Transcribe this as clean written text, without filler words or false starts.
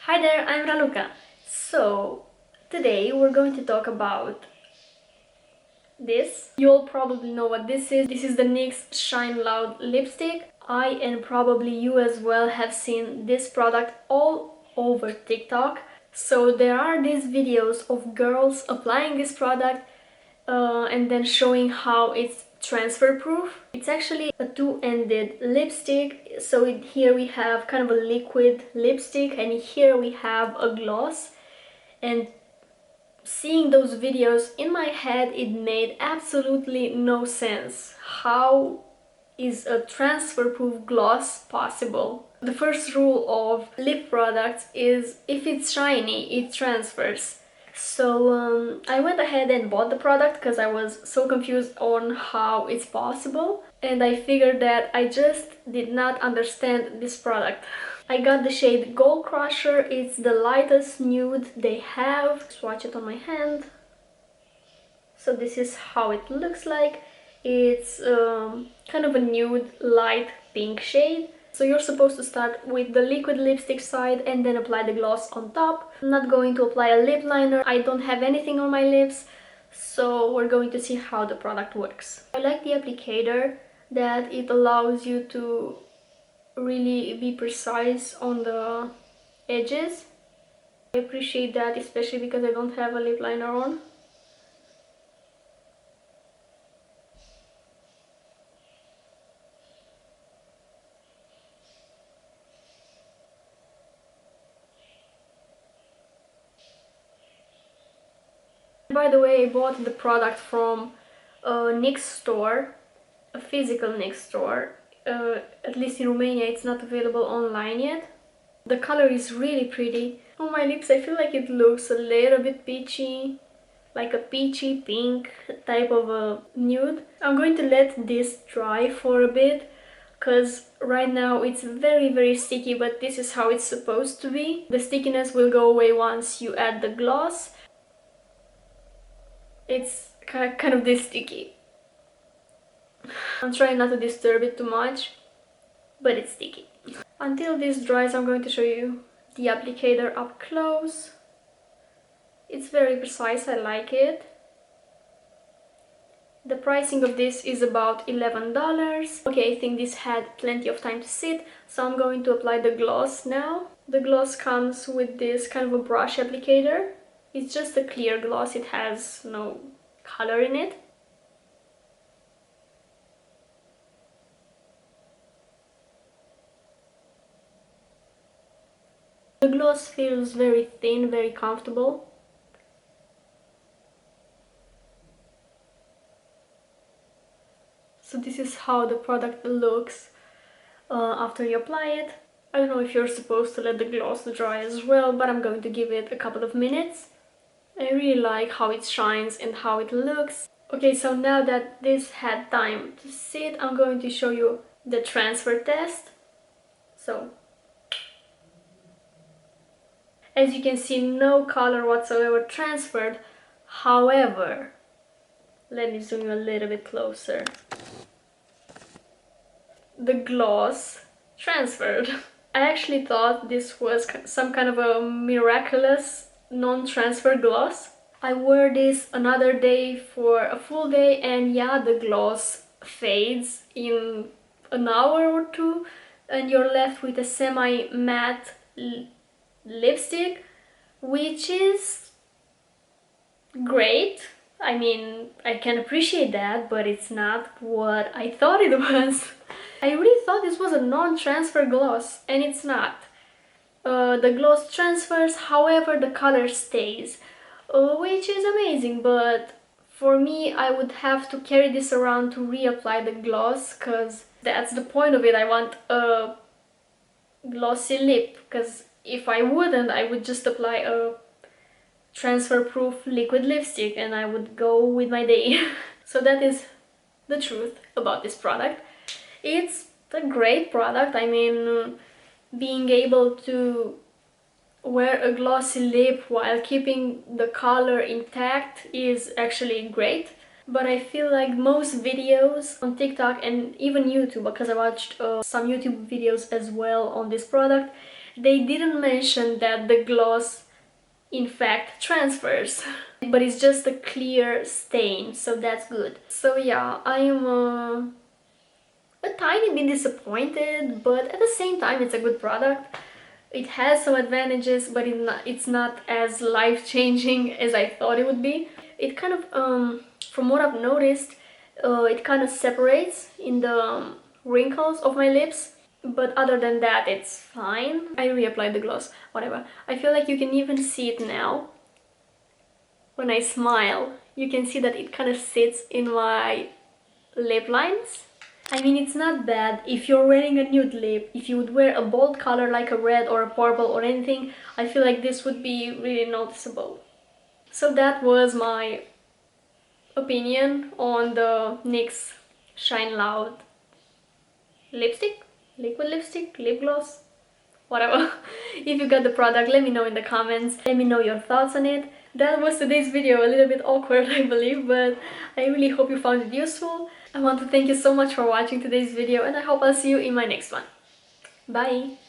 Hi there, I'm Raluca. So, today we're going to talk about this. You'll probably know what this is. This is the NYX Shine Loud lipstick. I and probably you as well have seen this product all over TikTok. So there are these videos of girls applying this product and then showing how it's transfer proof. It's actually a two-ended lipstick, so here we have kind of a liquid lipstick and here we have a gloss. And seeing those videos in my head, it made absolutely no sense. How is a transfer proof gloss possible? The first rule of lip products is if it's shiny, it transfers. So I went ahead and bought the product because I was so confused on how it's possible, and I figured that I just did not understand this product. I got the shade Gold Crusher. It's the lightest nude they have. Swatch it on my hand. So this is how it looks like. It's kind of a nude light pink shade. So you're supposed to start with the liquid lipstick side and then apply the gloss on top. I'm not going to apply a lip liner. I don't have anything on my lips, so we're going to see how the product works. I like the applicator, that it allows you to really be precise on the edges. I appreciate that, especially because I don't have a lip liner on. By the way, I bought the product from a NYX store, a physical NYX store. At least in Romania it's not available online yet. The color is really pretty. On my lips I feel like it looks a little bit peachy, like a peachy pink type of a nude. I'm going to let this dry for a bit because right now it's very sticky, but this is how it's supposed to be. The stickiness will go away once you add the gloss. It's kind of this sticky. I'm trying not to disturb it too much, but it's sticky. Until this dries, I'm going to show you the applicator up close. It's very precise, I like it. The pricing of this is about $11. Okay, I think this had plenty of time to sit, so I'm going to apply the gloss now. The gloss comes with this kind of a brush applicator. It's just a clear gloss, it has no color in it. The gloss feels very thin, very comfortable. So this is how the product looks after you apply it. I don't know if you're supposed to let the gloss dry as well, but I'm going to give it a couple of minutes. I really like how it shines and how it looks. Okay, so now that this had time to sit, I'm going to show you the transfer test. So, as you can see, no color whatsoever transferred. However, let me zoom you a little bit closer. The gloss transferred. I actually thought this was some kind of a miraculous non-transfer gloss. I wore this another day for a full day, and yeah, the gloss fades in an hour or two and you're left with a semi-matte lipstick, which is great. I mean, I can appreciate that, but it's not what I thought it was. I really thought this was a non-transfer gloss, and it's not. The gloss transfers, however the color stays, which is amazing, but for me I would have to carry this around to reapply the gloss, because that's the point of it. I want a glossy lip, because if I wouldn't, I would just apply a transfer-proof liquid lipstick and I would go with my day. So that is the truth about this product. It's a great product. I mean, being able to wear a glossy lip while keeping the color intact is actually great. But I feel like most videos on TikTok and even YouTube, because I watched some YouTube videos as well on this product, They didn't mention that the gloss in fact transfers, but it's just a clear stain, so that's good. So yeah, I am a tiny bit disappointed, but at the same time it's a good product. It has some advantages, but it's not as life-changing as I thought it would be. It kind of, from what I've noticed, it kind of separates in the wrinkles of my lips. But other than that, it's fine. I reapplied the gloss, whatever. I feel like you can even see it now. When I smile, you can see that it kind of sits in my lip lines. I mean, it's not bad if you're wearing a nude lip. If you would wear a bold color like a red or a purple or anything, I feel like this would be really noticeable. So that was my opinion on the NYX Shine Loud lipstick, liquid lipstick, lip gloss, whatever. If you got the product, let me know in the comments. Let me know your thoughts on it. That was today's video, a little bit awkward I believe, but I really hope you found it useful. I want to thank you so much for watching today's video, and I hope I'll see you in my next one. Bye!